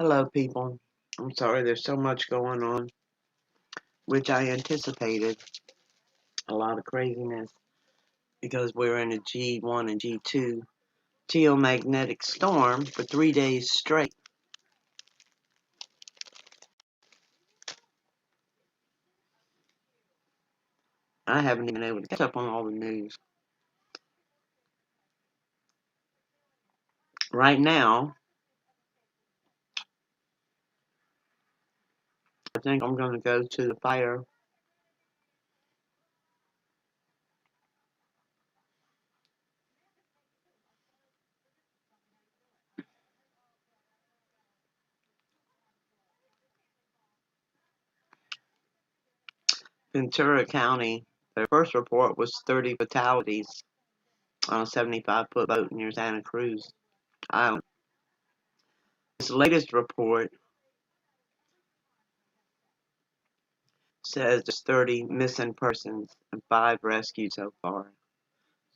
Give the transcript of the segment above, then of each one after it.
Hello, people. I'm sorry there's so much going on, which I anticipated. A lot of craziness because we're in a G1 and G2 geomagnetic storm for 3 days straight. I haven't even been able to catch up on all the news. Right now, I think I'm going to go to the fire. Ventura County, their first report was 30 fatalities on a 75-foot boat near Santa Cruz Island. This latest report says there's 30 missing persons and 5 rescued so far.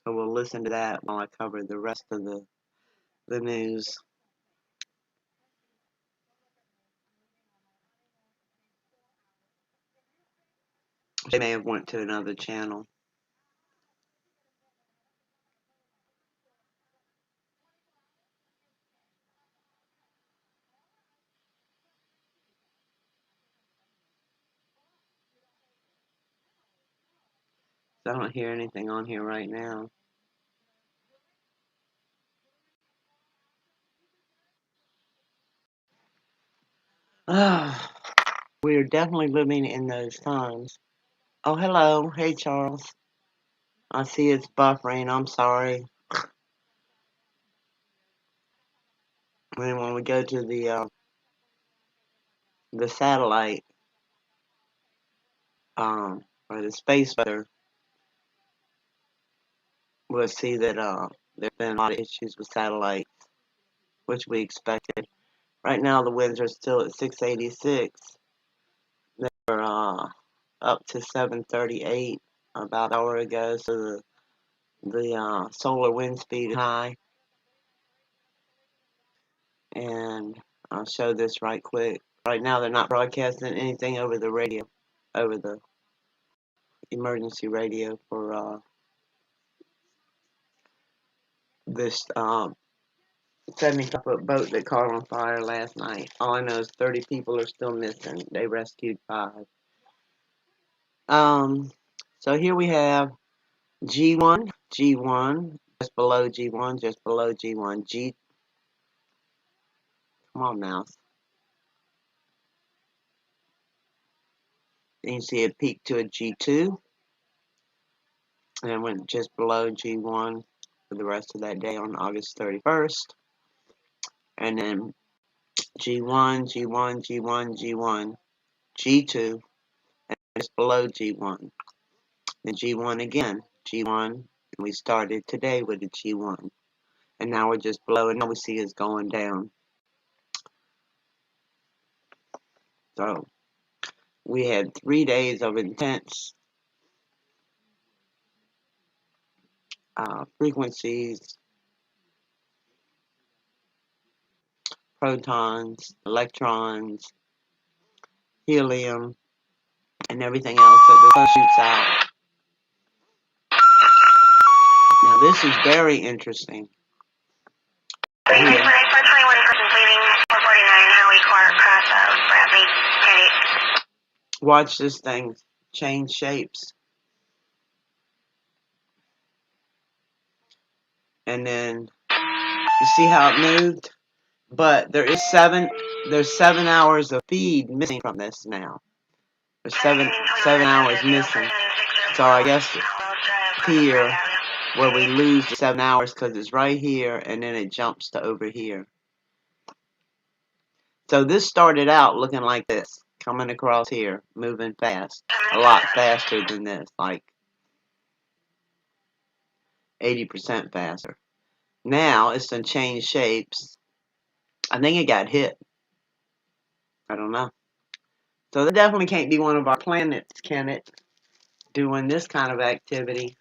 So we'll listen to that while I cover the rest of the news. They may have went to another channel. I don't hear anything on here right now. We're definitely living in those times. Oh, hello. Hey, Charles. I see it's buffering. I'm sorry. And then when we go to the satellite, or the space weather, we'll see that there's been a lot of issues with satellites, which we expected. Right now, the winds are still at 686. They're up to 738 about an hour ago, so the solar wind speed is high. And I'll show this right quick. Right now, they're not broadcasting anything over the radio, over the emergency radio for this 75-foot boat that caught on fire last night. All I know is 30 people are still missing. They rescued 5. So here we have G1, G1, just below G1, just below G1, come on, mouse. And you see it peaked to a G2, and it went just below G1 for the rest of that day on August 31st. And then G1, G1, G1, G1, G2, and just below G1. Then G1 again, G1, and we started today with a G1. And now we're just below, and now we see it's going down. So we had 3 days of intense frequencies, protons, electrons, helium, and everything else that the sun shoots out. Now this is very interesting. Here. Watch this thing change shapes. And then you see how it moved? But there's 7 hours of feed missing from this now. There's 7 hours missing. So I guess here where we lose the 7 hours because it's right here and then it jumps to over here. So this started out looking like this, coming across here, moving fast, a lot faster than this, like 80% faster. Now it's done changed shapes. I think it got hit. I don't know. So that definitely can't be one of our planets, can it? Doing this kind of activity.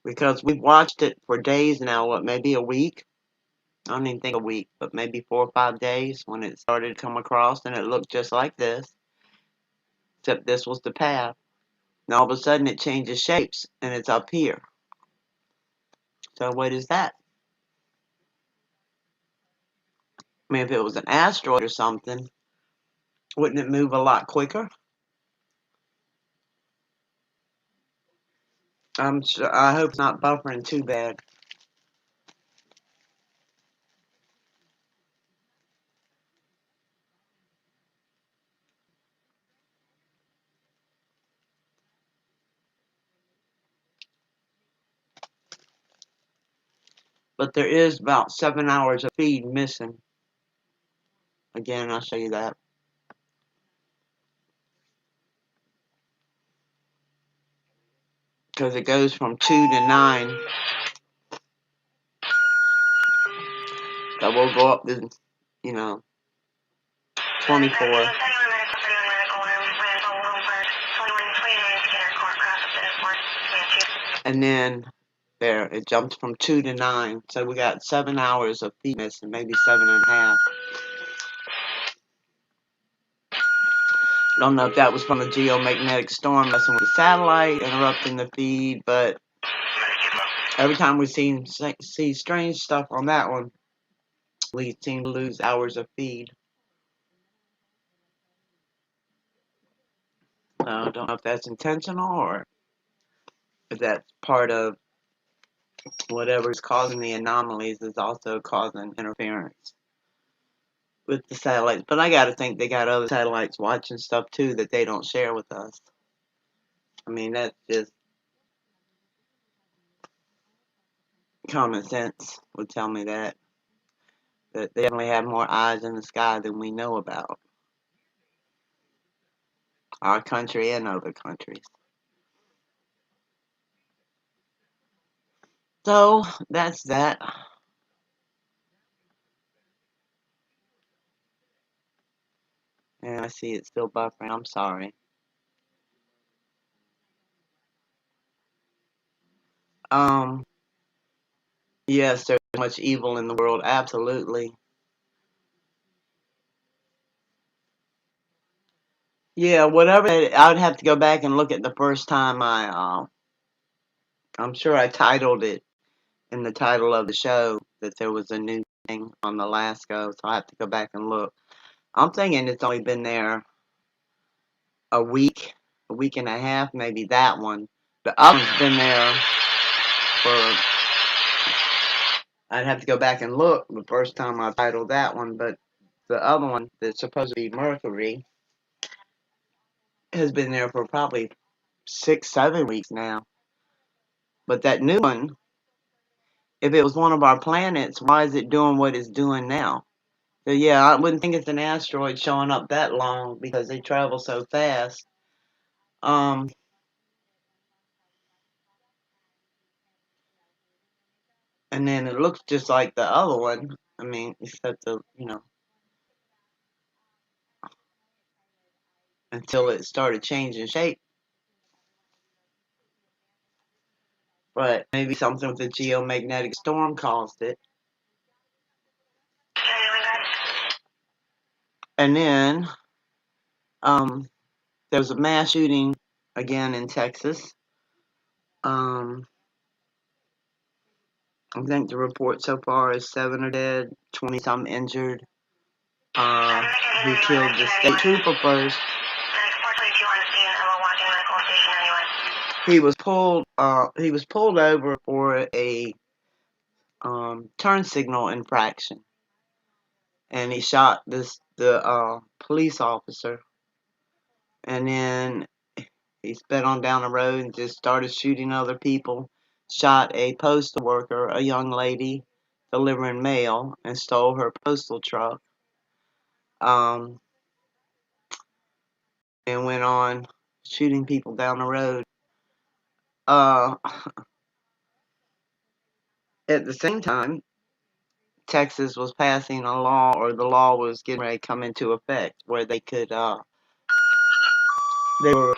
Because we've watched it for days now, what, maybe a week? I don't even think a week, but maybe 4 or 5 days when it started to come across, and it looked just like this, except this was the path. And all of a sudden it changes shapes, and it's up here. So what is that? I mean, if it was an asteroid or something, wouldn't it move a lot quicker? I'm sure, I hope it's not buffering too bad. But there is about 7 hours of feed missing. Again, I'll show you that. Because it goes from 2 to 9. So we'll go up to, 24. And then there, it jumped from 2 to 9. So we got 7 hours of feed missing, maybe 7.5. I don't know if that was from a geomagnetic storm messing with the satellite, interrupting the feed, but every time we see strange stuff on that one, we seem to lose hours of feed. I don't know if that's intentional or if that's part of whatever is causing the anomalies is also causing interference with the satellites. But I gotta think they got other satellites watching stuff too that they don't share with us. I mean, that's just common sense would tell me that they definitely have more eyes in the sky than we know about. Our country and other countries. So, that's that. And I see it's still buffering. I'm sorry. Yes, there's much evil in the world. Absolutely. Yeah, whatever. I would have to go back and look at the first time I'm sure I titled it in the title of the show that there was a new thing on the last go, so I have to go back and look. I'm thinking it's only been there a week and a half, maybe that one. The other one's been there for, I'd have to go back and look the first time I titled that one, but the other one that's supposed to be Mercury has been there for probably 6, 7 weeks now. But that new one, if it was one of our planets, why is it doing what it's doing now? So yeah, I wouldn't think it's an asteroid showing up that long because they travel so fast. And then it looks just like the other one. I mean, except until it started changing shape. But maybe something with the geomagnetic storm caused it. And then there was a mass shooting again in Texas. I think the report so far is 7 are dead, 20-some injured. Who killed the state trooper first. He was pulled over for a turn signal infraction, and he shot the police officer, and then he sped on down the road and just started shooting other people. Shot a postal worker, a young lady delivering mail, and stole her postal truck. And went on shooting people down the road. At the same time, Texas was passing a law, or the law was getting ready to come into effect, where they could they were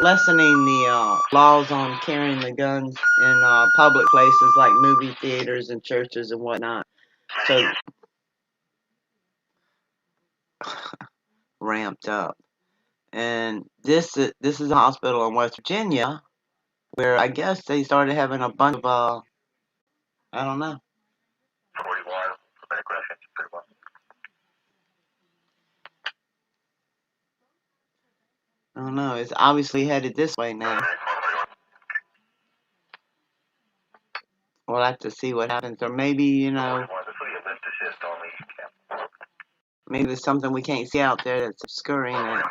lessening the laws on carrying the guns in public places like movie theaters and churches and whatnot. So ramped up. And this is a hospital in West Virginia where I guess they started having a bunch of I don't know. I don't know. It's obviously headed this way now. We'll have to see what happens, or maybe maybe there's something we can't see out there that's obscuring it.